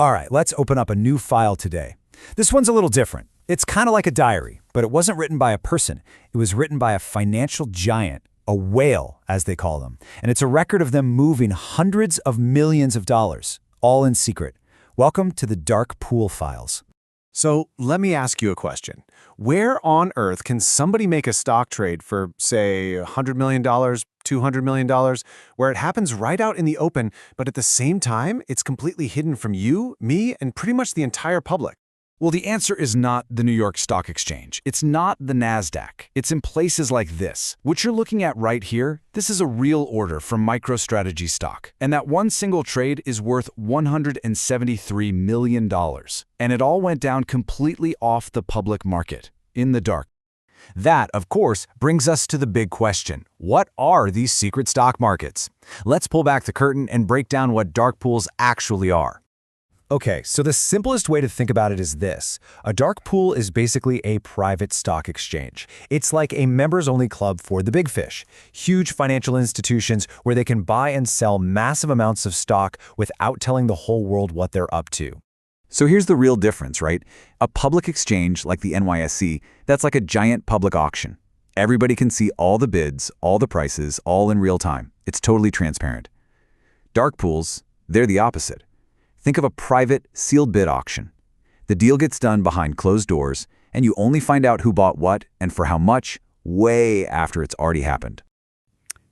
All right, let's open up a new file today. This one's a little different. It's kind of like a diary, but it wasn't written by a person. It was written by a financial giant, a whale, as they call them. And it's a record of them moving hundreds of millions of dollars, all in secret. Welcome to the Dark Pool Files. So let me ask you a question. Where on earth can somebody make a stock trade for, say, $100 million, $200 million, where it happens right out in the open, but at the same time, it's completely hidden from you, me, and pretty much the entire public? Well, the answer is not the New York Stock Exchange. It's not the NASDAQ. It's in places like this. What you're looking at right here, this is a real order from MicroStrategy stock. And that one single trade is worth $173 million. And it all went down completely off the public market, in the dark. That, of course, brings us to the big question. What are these secret stock markets? Let's pull back the curtain and break down what dark pools actually are. Okay, so the simplest way to think about it is this. A dark pool is basically a private stock exchange. It's like a members-only club for the big fish, huge financial institutions where they can buy and sell massive amounts of stock without telling the whole world what they're up to. So here's the real difference, right? A public exchange like the NYSE, that's like a giant public auction. Everybody can see all the bids, all the prices, all in real time. It's totally transparent. Dark pools, they're the opposite. Think of a private, sealed bid auction. The deal gets done behind closed doors, and you only find out who bought what and for how much way after it's already happened.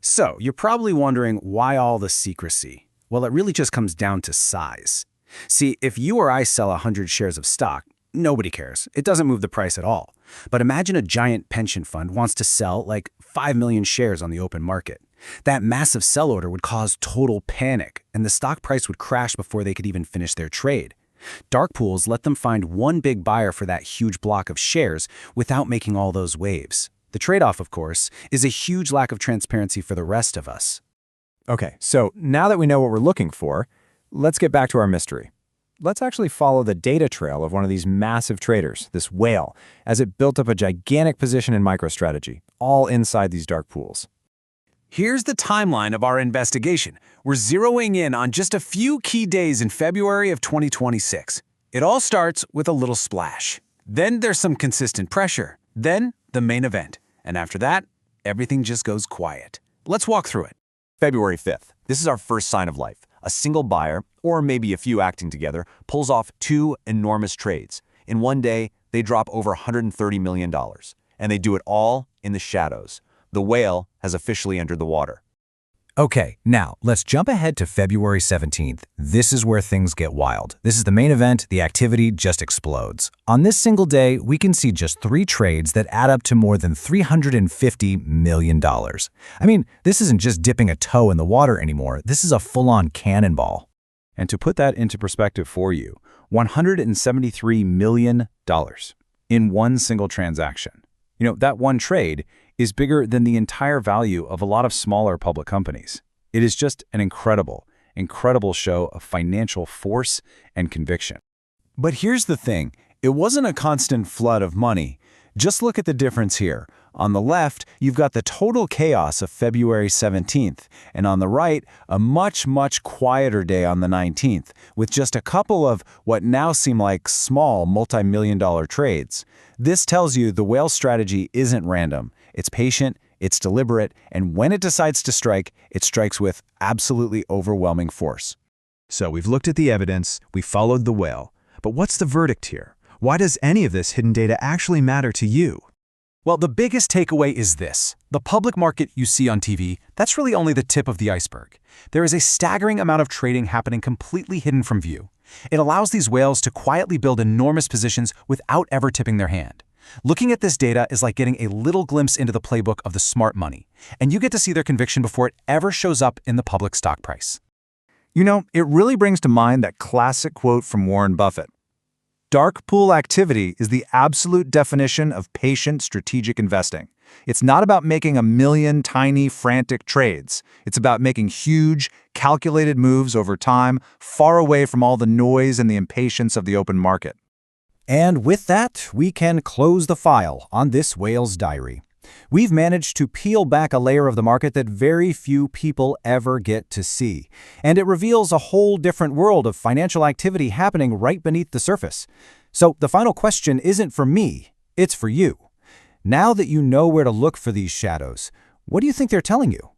So, you're probably wondering why all the secrecy? Well, it really just comes down to size. See, if you or I sell 100 shares of stock, nobody cares. It doesn't move the price at all. But imagine a giant pension fund wants to sell like 5 million shares on the open market. That massive sell order would cause total panic, and the stock price would crash before they could even finish their trade. Dark pools let them find one big buyer for that huge block of shares without making all those waves. The trade-off, of course, is a huge lack of transparency for the rest of us. Okay, so now that we know what we're looking for, let's get back to our mystery. Let's actually follow the data trail of one of these massive traders, this whale, as it built up a gigantic position in MicroStrategy, all inside these dark pools. Here's the timeline of our investigation. We're zeroing in on just a few key days in February of 2026. It all starts with a little splash. Then there's some consistent pressure. Then the main event. And after that, everything just goes quiet. Let's walk through it. February 5th. This is our first sign of life. A single buyer, or maybe a few acting together, pulls off 2 enormous trades. In one day, they drop over $130 million. And they do it all in the shadows. The whale has officially entered the water. Okay, now let's jump ahead to February 17th. This is where things get wild. This is the main event. The activity just explodes. On this single day, we can see just 3 trades that add up to more than $350 million. I mean, this isn't just dipping a toe in the water anymore. This is a full-on cannonball. And to put that into perspective for you, $173 million in one single transaction. You know, that one trade is bigger than the entire value of a lot of smaller public companies. It is just an incredible, incredible show of financial force and conviction. But here's the thing. It wasn't a constant flood of money. Just look at the difference here. On the left, you've got the total chaos of February 17th, and on the right, a much, much quieter day on the 19th, with just a couple of what now seem like small multi-million-dollar trades. This tells you the whale strategy isn't random. It's patient, it's deliberate, and when it decides to strike, it strikes with absolutely overwhelming force. So we've looked at the evidence, we followed the whale. But what's the verdict here? Why does any of this hidden data actually matter to you? Well, the biggest takeaway is this. The public market you see on TV, that's really only the tip of the iceberg. There is a staggering amount of trading happening completely hidden from view. It allows these whales to quietly build enormous positions without ever tipping their hand. Looking at this data is like getting a little glimpse into the playbook of the smart money, and you get to see their conviction before it ever shows up in the public stock price. You know, it really brings to mind that classic quote from Warren Buffett. Dark pool activity is the absolute definition of patient strategic investing. It's not about making a million tiny, frantic trades. It's about making huge, calculated moves over time, far away from all the noise and the impatience of the open market. And with that, we can close the file on this whale's diary. We've managed to peel back a layer of the market that very few people ever get to see. And it reveals a whole different world of financial activity happening right beneath the surface. So the final question isn't for me, it's for you. Now that you know where to look for these shadows, what do you think they're telling you?